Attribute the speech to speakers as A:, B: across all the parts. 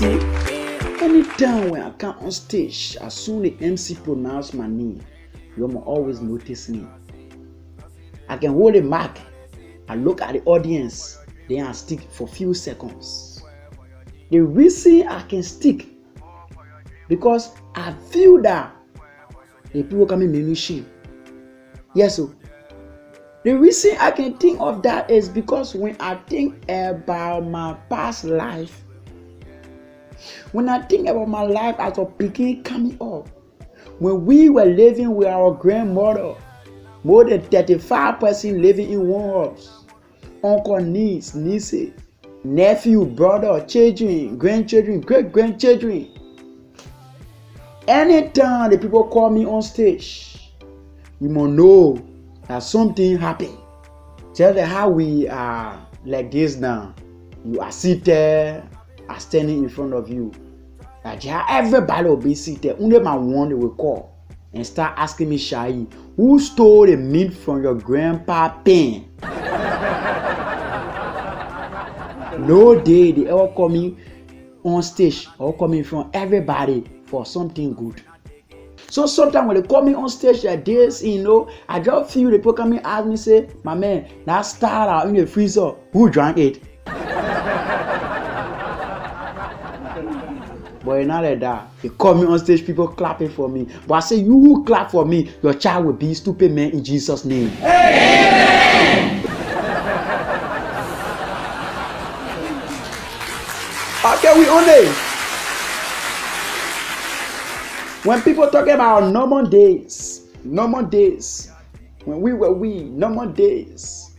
A: see, anytime when I come on stage, as soon as the MC pronounce my name, you will always notice me. I can hold a mic, I look at the audience, then I stick for a few seconds. The reason I can stick, because I feel that the people coming make me shame. Yes, so the reason I can think of that is because when I think about my past life, when I think about my life as a pikin coming up, when we were living with our grandmother, more than 35 person living in one house, uncle, niece, nephew, brother, children, grandchildren, great-grandchildren. Anytime the people call me on stage, you must know that something happened. Tell them how we are like this now. You are seated, are standing in front of you. Like everybody will be seated. Only my one they will call and start asking me, Sharyee, who stole the meat from your grandpa pen? No day they ever call me on stage or call me in front of everybody for something good. So sometimes when they call me on stage like this, I just feel the people come and ask me, say, my man, that star out in the freezer, who drank it? But it's not like that. They call me on stage, people clapping for me. But I say, you who clap for me, your child will be stupid man in Jesus' name. Amen. Okay, we on it. When people talk about normal days, when we were normal days.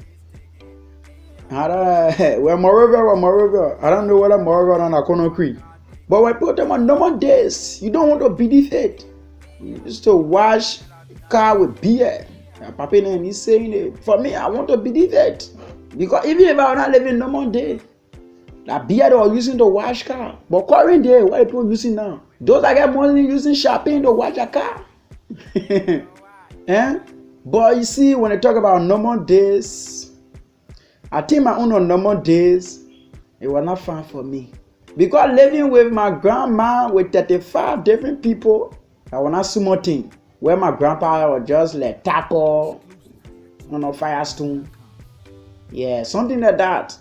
A: We're Moreover. I don't know whether Moreover on Akono Creek. But when people talk about normal days, you don't want to believe it. You used to wash car with beer. Papa and he's saying it. For me, I want to believe it. Because even if I was not living normal day, that beer they were using to wash car. But current day, what are people using now? Those that get money using champagne to wash a car. But you see, when I talk about normal days, I think my own normal days, it was not fun for me. Because living with my grandma with 35 different people, that was not small thing. Where my grandpa was just like tackle on a firestone. Yeah, something like that.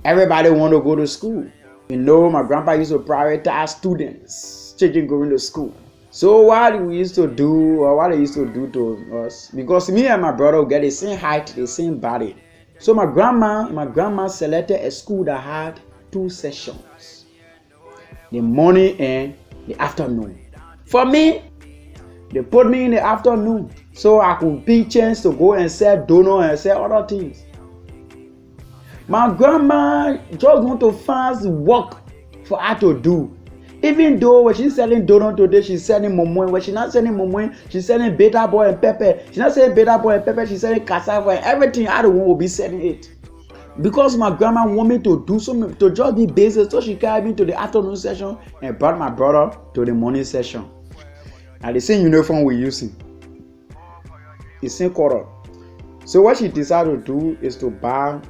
A: Everybody want to go to school. My grandpa used to prioritize students, children going to school. So what they used to do to us, because me and my brother get the same height, the same body. So my grandma selected a school that had 2 sessions, the morning and the afternoon. For me, they put me in the afternoon so I could be chance to go and sell donuts and sell other things. My grandma just want to find work for her to do. Even though when she's selling donut today, she's selling momo. When she's not selling momo, she's selling beta boy and pepper. She's not selling beta boy and pepper, she's selling cassava and everything. I don't want to be selling it. Because my grandma want me to do something, to just be busy, so she carried me to the afternoon session and brought my brother to the morning session. And the same uniform we're using. The same color. So what she decided to do is to buy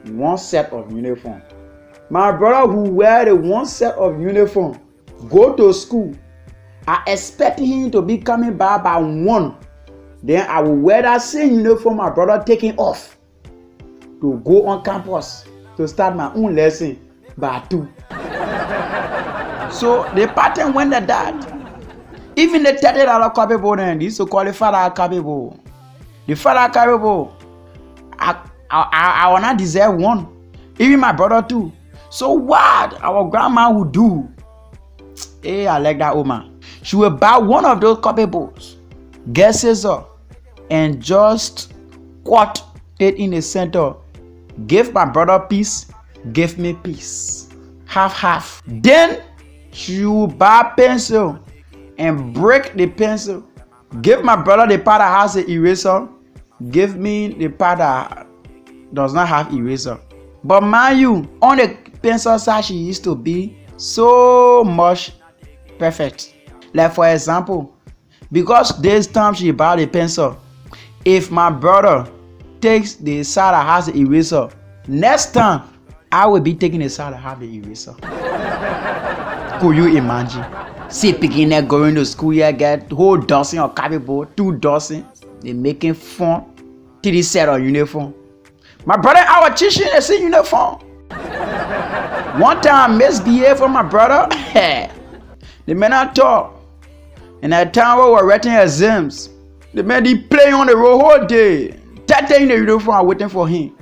A: 1 set of uniform. My brother who wear the 1 set of uniform go to school. I expect him to be coming back by 1. Then I will wear that same uniform my brother taking off to go on campus to start my own lesson by 2. So the pattern went like that. Even the $30 capable then, they used to call it $5 capable. The $5 capable, I will not deserve 1. Even my brother too. So what our grandma would do, I like that woman. She will buy 1 of those capables, get scissors, and just cut it in the center. Give my brother piece, give me piece. Half. Then she will buy pencil and break the pencil. Give my brother the part that has an eraser. Give me the part that does not have eraser. But mind you, on the pencil side, she used to be so much perfect. Like for example, because this time she bought the pencil, if my brother takes the side that has the eraser, next time I would be taking a side to have the eraser. Could you imagine? See picking there going to school here, get whole dozen of copyboard, 2 dozen. They making fun. 3 set of uniform. My brother, I was teaching the same uniform. One time I misbehaved for my brother. The man I talk. And at the time we were writing exams. The man he play on the road whole day. 30 in the uniform waiting for him.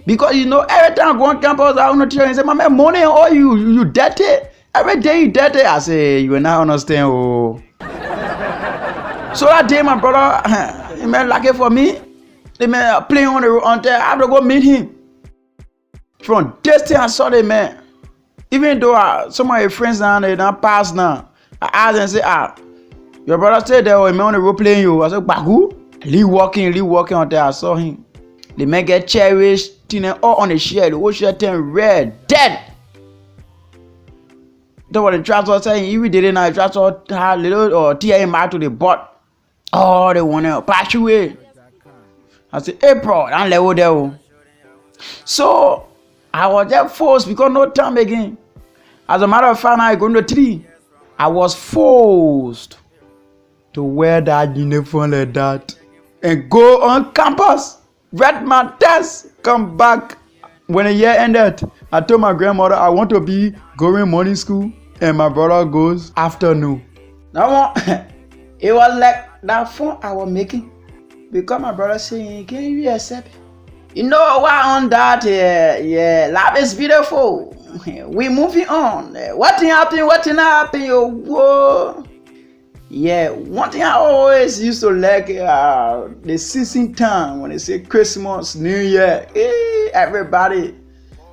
A: Because you know, every time I go on campus, I want to tell him, say, my man, money all you dirty. Every day you dirty. I say, you will not understand. Oh. So that day, my brother, he man lucky for me. The man playing on the road until I have to go meet him. From distance, I saw the man. Even though some of your friends now, they don't pass now. I asked and say, your brother stayed there, or man on the road playing you. I said, Bagu? Leave walking until I saw him. The man get cherished, all on the shirt, the whole shirt turned red, dead. That's what the transfer saying. If we did it now, the transfer had little or tear mark to the butt. Oh, they want to pass away. I said, hey, bro, I'm level there. So, I was just forced because no time again. As a matter of fact, I go to 3. I was forced to wear that uniform like that and go on campus. Read my test, come back. When the year ended, I told my grandmother I want to be going morning school and my brother goes afternoon. Now, it was like that fun I was making because my brother saying, can you accept? You know why on that? Yeah, life is beautiful. We moving on. What thing happen? Yo, whoa. Yeah, one thing I always used to like the season time when they say Christmas, New Year. Everybody,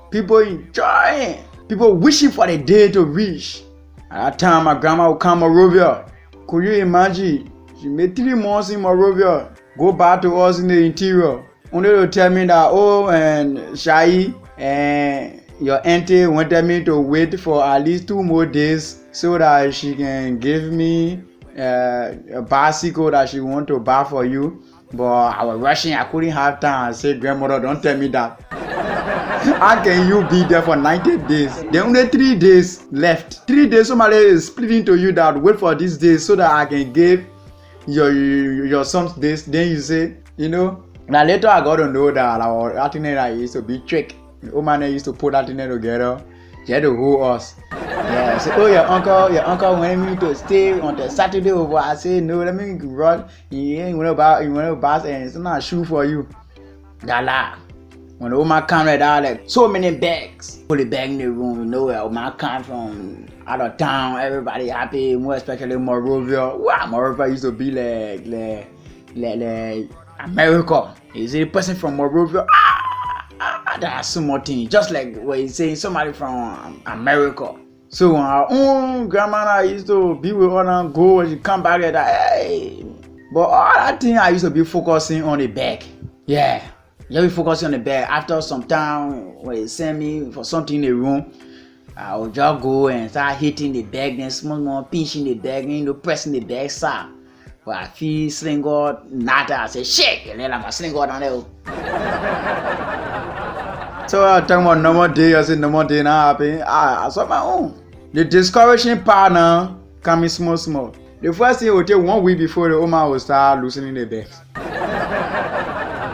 A: people enjoying, people wishing for the day to reach. At that time, my grandma would come to Monrovia. Could you imagine? She made 3 months in Monrovia. Go back to us in the interior. Only to tell me that, oh, and Sharyee and your auntie wanted me to wait for at least 2 more days so that she can give me a bicycle that she want to buy for you. But I was rushing, I couldn't have time. I said, grandmother, don't tell me that. How can you be there for 90 days? There are only 3 days left. 3 days somebody is splitting to you that wait for these days so that I can give your son's days. Then you say, you know. Now later I got to know that our itinerary used to be trick. The old man used to put that thing together. He had to hold us. Yeah, say, oh, your uncle wanted me to stay on the Saturday over. I say, no, let me run. You want to buy and it's not a shoe for you. Gala. When the old man come right out, like so many bags. Put the bag in the room, you know, old man come from out of town, everybody happy, more especially Monrovia. Wow, Monrovia used to be like America. You see the person from Monrovia, that's so much thing. Just like what he's saying, somebody from America. So our own grandma used to be with her and go and she come back and hey. But all that thing I used to be focusing on the bag. Yeah. You be focusing on the bag. After some time when they send me for something in the room, I will just go and start hitting the bag, then small pinching the bag, you know, pressing the bag side. But I feel sling out, nada. I say shake, and then I'm a sling out on there. So I talking about normal day, I said normal day now happen. I saw my own. The discouraging part now coming small. The first thing will take 1 week before the woman will start loosening the bags.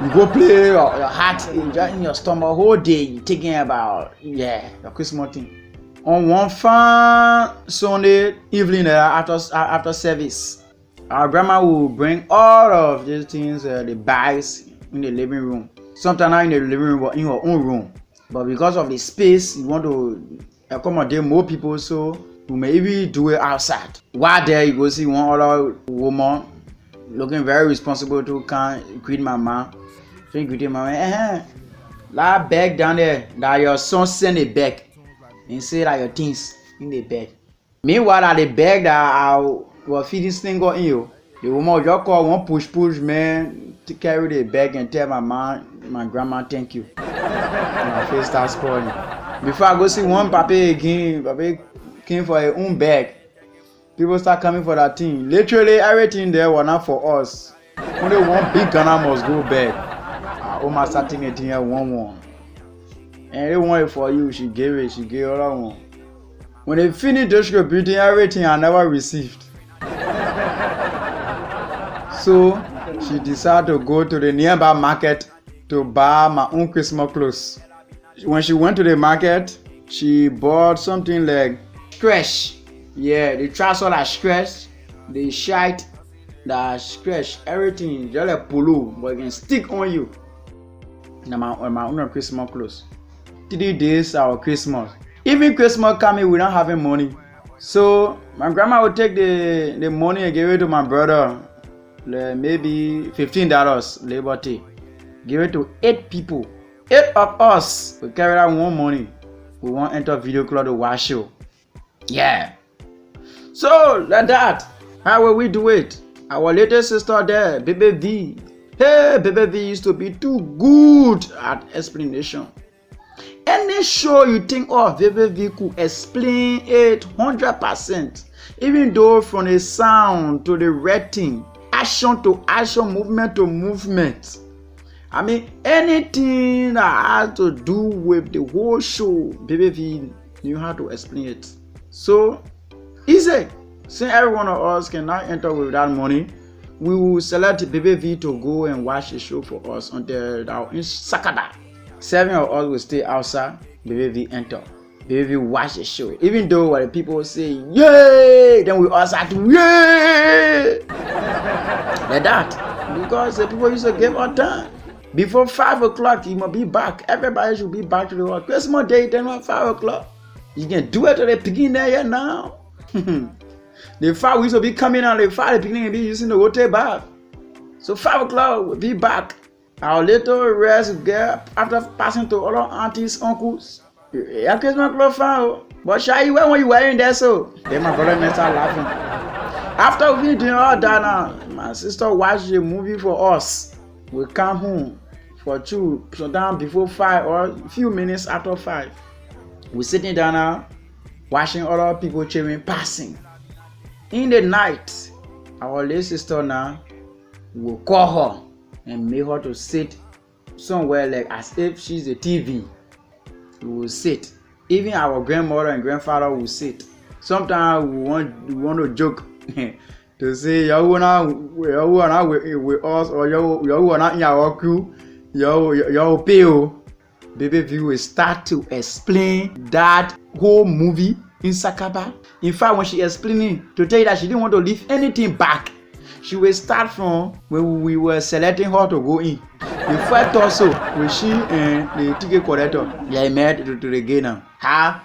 A: You go play your heart in your stomach whole day. You thinking about your Christmas thing. On one fun Sunday evening after service, our grandma will bring all of these things, the bags in the living room. Sometimes not in the living room, but in your own room. But because of the space, you want to accommodate more people, so you may even do it outside. While there, you go see one other woman looking very responsible to come greet my mom. So you greet my mom, that bag down there, that your son send it back and say that your things in the bag. Meanwhile, at the bag that I was feeding single in you, the woman just call one push man to carry the bag and tell my mom, my grandma, thank you. My face starts spoiling. Before I go see one papa again, papa came for his own bag. People start coming for that thing. Literally everything there was not for us. Only one big Ghana must go back. Oma starting it here one. And they want it for you. She gave it. She gave all I want. When they finished distributing everything I never received. So she decided to go to the nearby market to buy my own Christmas clothes. When she went to the market, she bought something like scratch. Yeah, the trouser that scratch, the shirt that scratch, everything just like polo, but it can stick on you. Now my own Christmas clothes. 3 days our Christmas. Even Christmas coming, we don't having money. So my grandma would take the money and give it to my brother. Like maybe $15 Labor Day. Give it to 8 people. 8 of us. We carry that one money. We want to enter video club to watch show. Yeah. So like that. How will we do it? Our little sister there, Baby V. Hey, Baby V used to be too good at explanation. Any show you think of, Baby V could explain it 100%. Even though from the sound to the writing, action to action, movement to movement. I mean, anything that has to do with the whole show, Baby V knew how to explain it. So, easy. Since every one of us cannot enter with that money, we will select Baby V to go and watch the show for us until our in Sakada. 7 of us will stay outside, Baby V enter. Baby V watch the show. Even though when people say, yay, then we all start to, yay! Like that. Because the people used to give our time. Before 5 o'clock, you must be back. Everybody should be back to the world. Christmas Day, then at 5 o'clock. You can do it to the beginning there now. The fire we used to be coming out, the fire the beginning and be using the hotel bath. So 5 o'clock, we'll be back. Our little rest girl after passing to all our aunties, uncles. Yeah, Christmas clothes found. But Sharyee, when were you wearing that so? Then my brother and start laughing. After we doing all that now, my sister watched the movie for us. We come home for 2, sometime before 5 or a few minutes after 5. We sitting down now, watching other people cheering, passing. In the night, our little sister now will call her and make her to sit somewhere like as if she's a TV. We will sit. Even our grandmother and grandfather will sit. Sometimes we want to joke to say y'all wanna with us or y'all wanna in our crew, y'all pay. Baby V will start to explain that whole movie in Sakaba. In fact, when she explaining, to tell you that she didn't want to leave anything back, she will start from when we were selecting her to go in. The first also with she and the ticket collector, they met to the gate now. How?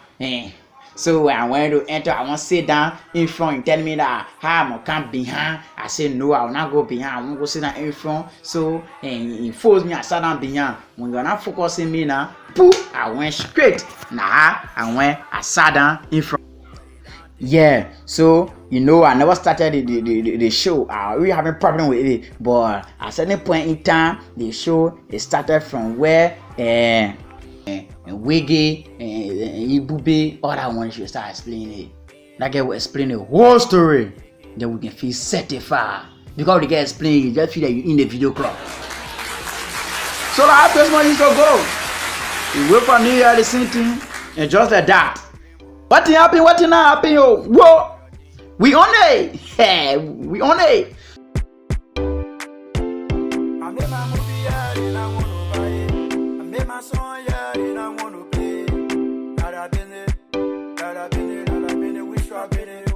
A: So when I went to enter, I want to sit down in front. You tell me that I'm gonna come behind. I said no, I will not go behind. I want to go sit down in front. So he forced me. I sat down behind. When you're not focusing me now, poof, I went straight. I sat down in front. Yeah, so I never started the show. I really having problem with it, but at a certain point in time, the show it started from where Wiggy and Ibube, all that one should start explaining it. That guy will explain the whole story. Then we can feel certified. Because the guy explain, you just feel that you're in the video club. So the person used to go. We wait for New Year, the same thing, and just like that. What happened? What did not happen? Yo, whoa! We on it! Yeah, we on it! I made my movie, yeah, and I want to buy it. I made my song, yeah, and I want to play it. That I've been it, wish I've been it.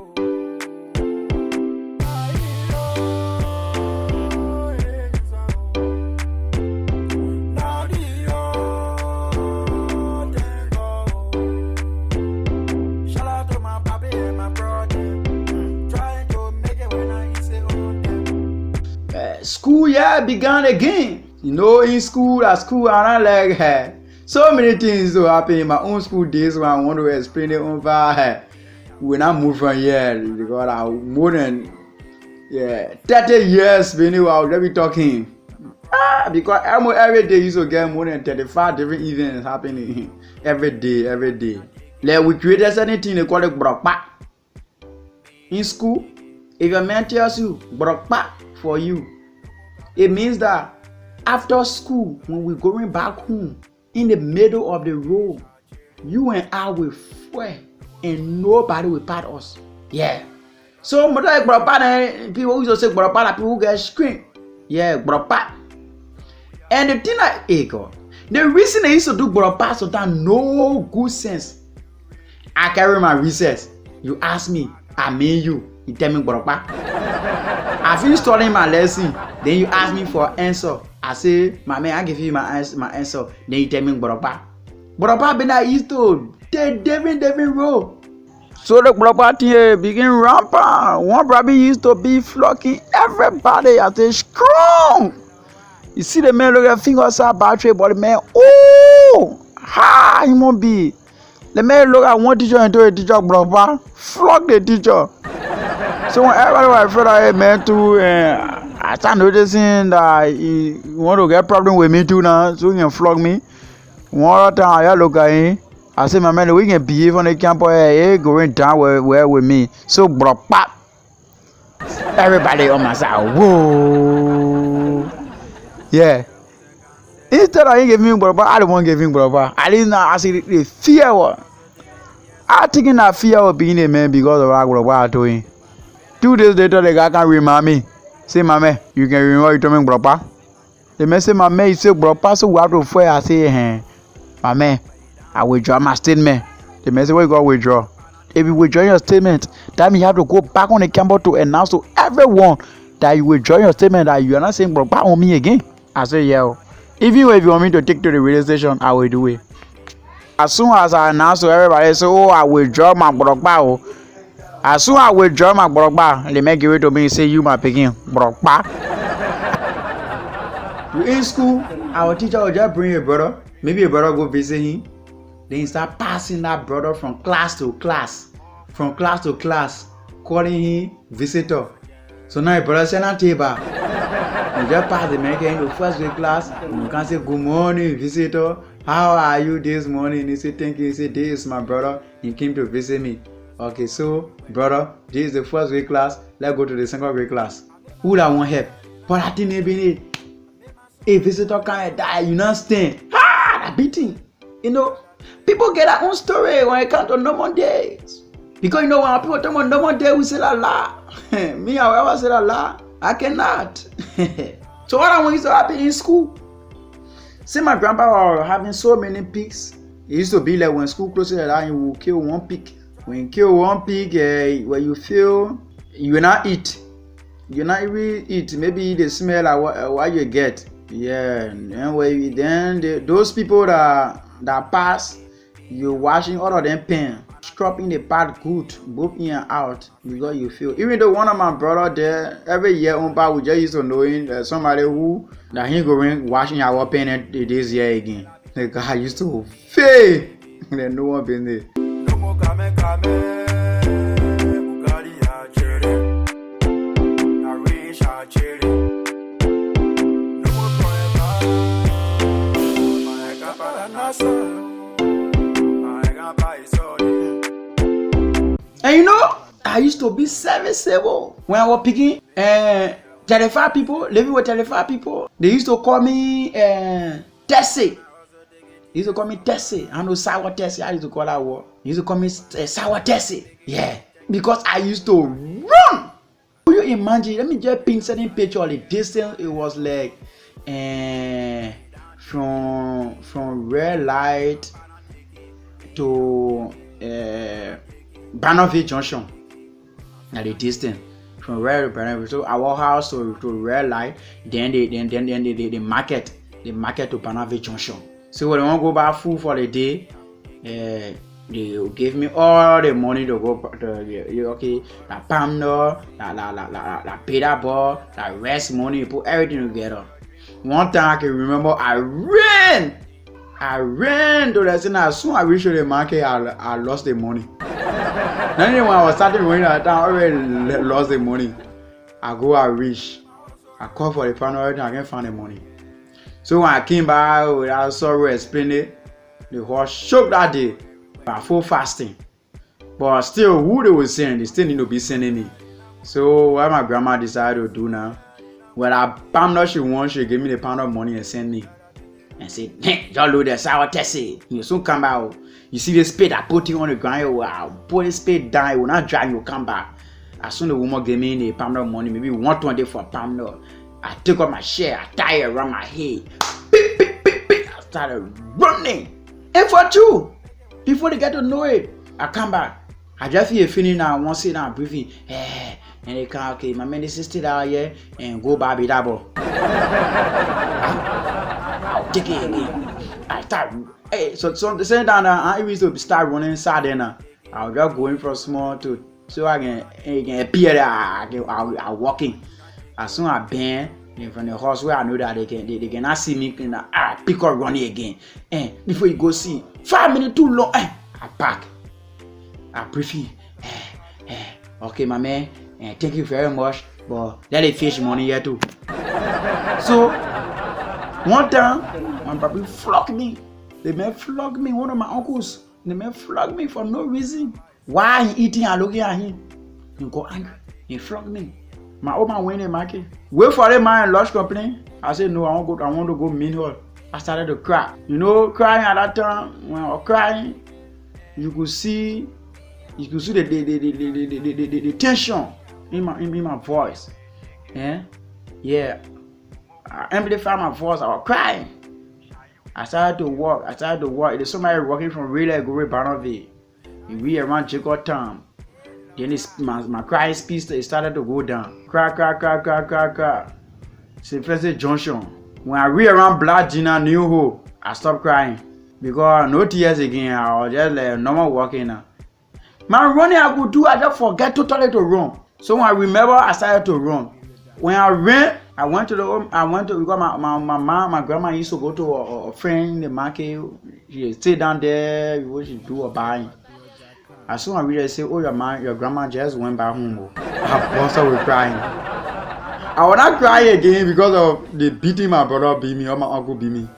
A: School year began again. In school, at school, I like so many things to happen in my own school days when I want to explain it over. When I move from here, because I'm more than 30 years when I will be talking. Because almost every day you should get more than 35 different events happening every day. Like we created something they call it brokpa. In school, if your man tells you brokpa for you, it means that after school, when we're going back home, in the middle of the road. You and I will fuel and nobody will part us. Yeah. So like people who used to say people who get scream. Yeah, and the thing God, the reason they used to do sometimes no good sense. I carry my recess. You ask me, I mean you tell me I finish studying my lesson, then you ask me for answer. I say, my man, I give you my answer. Then you tell me been that used to take different role. So the thing begin rampant. One brother used to be flocking everybody at a strong. You see the man look at fingers out battery, but the man, he won't be. The man look at one teacher and do a teacher, flog the teacher. So when everybody was afraid of him, man, too, I start noticing that he want to get problem with me too now, so he can flog me. One time I look at him, I say, my man, we can behave on the campus, going down with me. So everybody on my side, whoa, yeah. Instead of him giving me I don't want to give him I didn't know. I see the fear. I think that fear of being a man because of what I told him. 2 days later, the guy can remind me. Say, my man, you can remember you told me, brother. The man say, my man, you say, brother, so we have to fire. I say, my man, I withdraw my statement. The man say, what you got to withdraw? If you withdraw your statement, that means you have to go back on the campus to announce to everyone that you withdraw your statement, that you are not saying, brother, on me again. I say, yeah. Even if you want me to take to the radio station, I will do it. As soon as I announce to everybody, say, I withdraw my brother. As soon as I withdraw my brother, they may give it to me and say, you my picking brother. In school, our teacher will just bring a brother. Maybe a brother go visit him. Then he start passing that brother from class to class. From class to class. Calling him visitor. So now a brother send a table. You just pass the man into first grade class. You can say, good morning, visitor. How are you this morning? He say, thank you. He say, this is my brother. He came to visit me. Okay, so brother, this is the first grade class. Let's go to the second grade class. Who that want help? But I think maybe a visitor can't die. You not stand. That beating. You know, people get their own story when it comes to normal days. Because you know when people talk about normal days, we say la la. Me, I will ever say la la. I cannot. So what I want used to happen in school. See, my grandpa was having so many pigs. It used to be like when school closes, you will kill one pig. When you kill one pig, where you feel you will not eat. You not even eat. Maybe the smell of what you get. Yeah. And then those people that pass, you washing all of them pen, scrubbing the part good, both in and out, because you feel. Even though one of my brother there, every year on part we just used to knowing somebody who that he going washing our pen this year again. The guy used to fail. Then no one been there. And you know, I used to be serviceable when I was picking 35 people, living with 35 people. They used to call me Tessie. They used to call me Tessie. I know sour Tessie. I used to call that word. They used to call me sour Tessie. Yeah, because I used to run. Can you imagine? Let me just paint certain picture of the distance. It was like from red light to Bannerville Junction. At the distance from red Bannerville, so our house to red light, then the market to Bannerville Junction. So when I want to go buy food for the day, they give me all the money to go okay, that pound, that pita ball, that rest money, you put everything together. One time I can remember I ran to the center. As soon as I reached the market, I lost the money. Then when I was starting running at the time, I already lost the money. I reach. I call for the panel, I can't find the money. So when I came back without sorrow explain it, the horse shook that day. I full fasting. But still, who they were sending, they still need to be sending me. So what my grandma decided to do now, when I palmed she won, she gave me the pound of money and sent me. and say, hey, y'all load the sour tessie. You soon come out. You see the spade, I put it on the ground, I'll put the spade down, it will not dry, you come back. As soon as the woman gave me a pound of money, maybe 120 for a pound, I took up my share, I tie it around my head. Beep, beep, beep, beep. I started running. And for two, before they get to know it, I come back. I just feel a feeling now, I want to sit down breathing. And they come, okay, my man, this is still out here, and go Bobby Dabo. I'll take it again. I start. Hey, so the same time I used to start running inside then. I'll just go in from small to so I can appear there. I'll walking. As soon as I bend from the horse where I know that they cannot see me, I pick up running again. And before you go see 5 minutes too long, I back. I prefer. Okay, my man, thank you very much. But let it fish money here too. So one time, my baby flogged me. They may flog me, one of my uncles. They may flog me for no reason. Why he eating and looking at him? He go angry. He flog me. My old man went in the market. Wait for the man lodge company. I said no, I want to go meet her. I started to cry. You know, crying at that time. When I was crying, you could see the tension in my voice. Yeah. I amplified my voice. I was crying. I started to walk. There's somebody walking from Relay go to Barnaville. We around Jacob Town. Then my crying speed started to go down. Cry. St. Francis Junction. When I reach around Black Gina New Hope, I stopped crying. Because no tears again. I was just like normal walking now. My running I could do, I just forget totally to run. So when I remember, I started to run. When I ran, I went to because my grandma used to go to a friend in the market. She stay down there, she do a buying. As soon as I read it, say, oh, your grandma just went back home. I burst out with crying. I will not cry again because of the beating my brother beat me or my uncle beat me.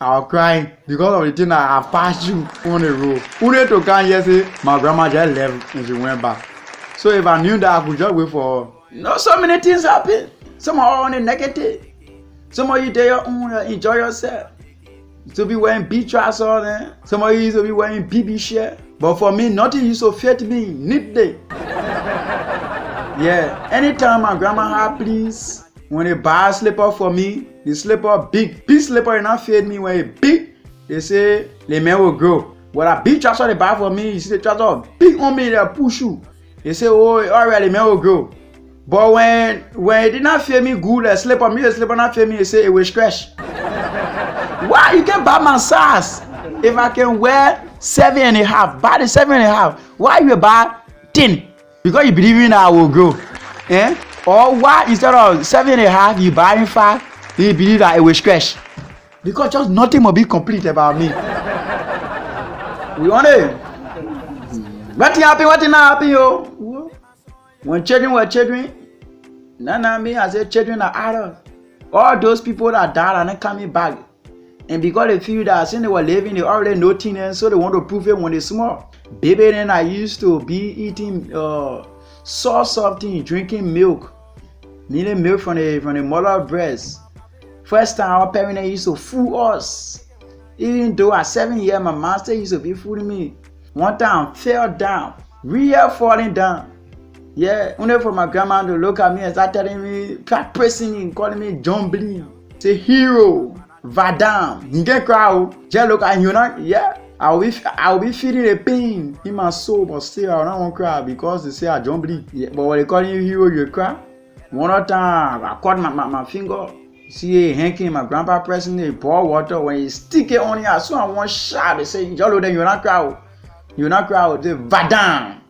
A: I was crying because of the thing that I passed you on the road. Only to come here say, my grandma just left and she went back. So if I knew that, I could just wait for her. So many things happen. Some are on the negative. Some of you there enjoy yourself. You to be wearing beach trousers. Some of you used to be wearing BB shirt. But for me, nothing used to fit me neatly. Yeah. Anytime my grandma had please, when they buy a slipper for me, the slipper big slipper and not fit me. When it big, they say the man will grow. But a big trouser they buy for me, you see the trouser big on me, they push you. They say, oh, alright, the man will grow. But when it did not feel me good, the slipper not feel me, they say it will scratch. Why you can buy my size? If I can wear 7.5, buy the 7.5. Why you buy 10? Because you believe in I will grow. Or why instead of 7.5, you buy 5, you believe that it will scratch. Because just nothing will be complete about me. We want it. What happen, what not happen, yo? When children were children, me, I said children are adults. All those people that died are not coming back. And because they feel that since they were living, they already know things, so they want to prove it when they're small. Baby, then I used to be eating soft thing, drinking milk. Needing milk from the mother's breast. First time our parents used to fool us. Even though at 7 years, my master used to be fooling me. One time I fell down, real falling down. Yeah, only for my grandma to look at me and start telling me, start pressing me, calling me John Blee. Say hero, Vadam. You get crowd, just look at you, yeah. I'll be feeling the pain in my soul, but still I don't want to cry because they say I John Blee. Yeah, but when they call you hero, you cry. One other time I cut my finger. See hanky, my grandpa pressing it, pour water. When you stick it on here, so I want shot. They say, Jolo, then you're not crowd. You're not crowd. They Vadam.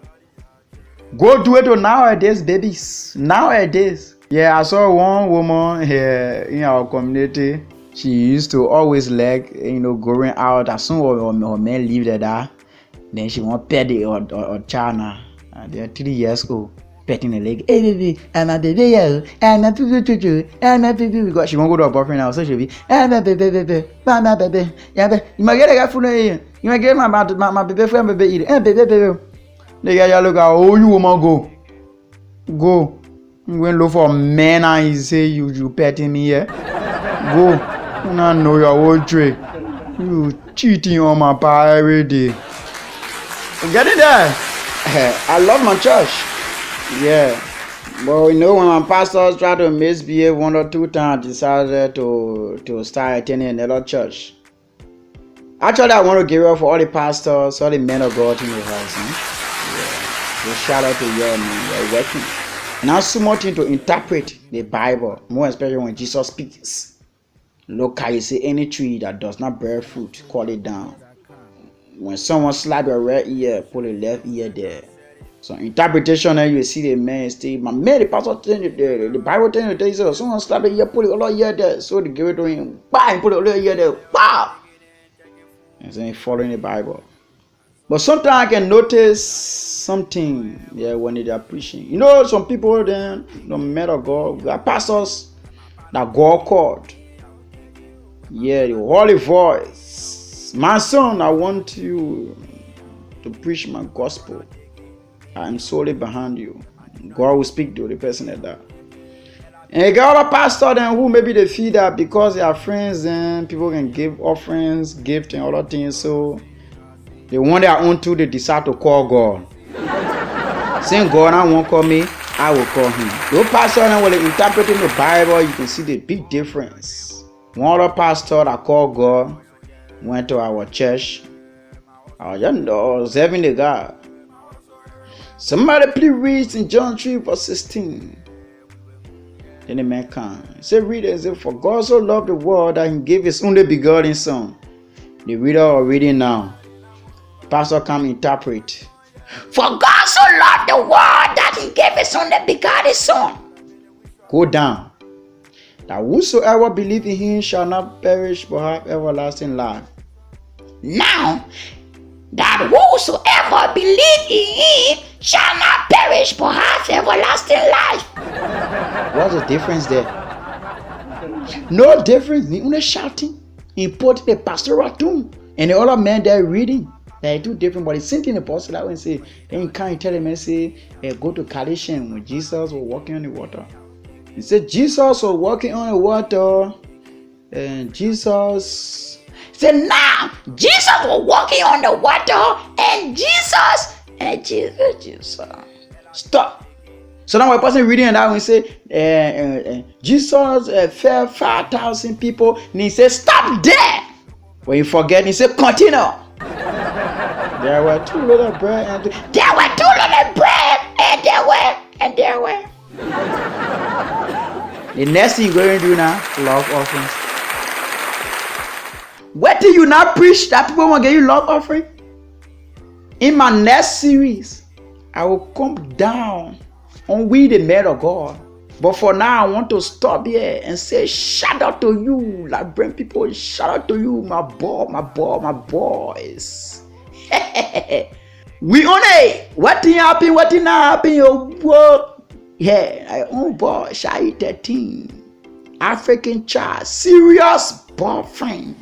A: Go do it to nowadays, babies. Nowadays. Yeah, I saw one woman here in our community. She used to always like, going out as soon as her man leave there. Then she want pet or child now. They're 3 years old. Petting the leg. Hey baby, I'm a baby, yeah. I'm a baby, I'm a baby. Because she won't go to her boyfriend now, so she'll be, I'm a baby, my baby. Yeah, you might get a guy food here. You might get my baby friend, baby, eat. Hey baby. They get you look at, oh, you woman go. You went look for men and he say you petting me here. Go. When I know your old trick, you cheating on my pie every day. Get it there. I love my church. Yeah. But you know, when my pastors try to misbehave 1 or 2 times, decided to start attending another church. Actually, I want to give up for all the pastors, all the men of God in the house. Yeah. So shout out to you, man. You're working. And now so much to interpret the Bible, more especially when Jesus speaks. Look how you say any tree that does not bear fruit, call it down. When someone slap your right ear, put the left ear there. So interpretation, and you see the man stay. My man, the pastor telling you the Bible telling you, so someone slap the ear, put the other ear there. So they give it to him, bang, put the other ear there, wow. And then following the Bible. But sometimes I can notice something, when they are preaching. You know, some people then, the men of God, we are pastors that God called. Yeah, the holy voice. My son, I want you to preach my gospel. I'm solely behind you. God will speak to the person like that. And you got other pastors then who maybe they feel that because they are friends and people can give offerings, gift and other things, so they want their own too, they decide to call God. Saying God, I won't call me, I will call him. Those pastors then when they interpret in the Bible, you can see the big difference. One other pastor that called God went to our church. I was just observing the God. Somebody please read in John 3 verse 16. Then the man comes. He said, read it. He said, for God so loved the world that he gave his only begotten son. The reader are reading now. Pastor come interpret. For God so loved the world that he gave his only begotten son. Go down. That whosoever believe in him shall not perish but have everlasting life. Now, that whosoever believe in him shall not perish but have everlasting life. What's the difference there? No difference. The only shouting, important the pastoral tune, and the other men they're reading. They're two different, but it's same thing the apostle that when say, then you can't tell them and say, go to Colossians when Jesus was walking on the water. He said Jesus was walking on the water, and Jesus said, now Jesus was walking on the water, and Jesus. Stop. So now when a person reading that when say Jesus fed 5,000 people, and he said, stop there. When you forget, he said, continue. There were 2 little bread, and there were 2 little bread, and there were. The next thing you're going to do now, love offerings. What do you not preach that people want to give you love offering? In my next series, I will come down on we the men of God. But for now, I want to stop here and say shout out to you. Like bring people, shout out to you, my boys. We only what thing happen, what thing not happen, your work. Yeah, my own boy, Sharyee 13. African child, serious boyfriend.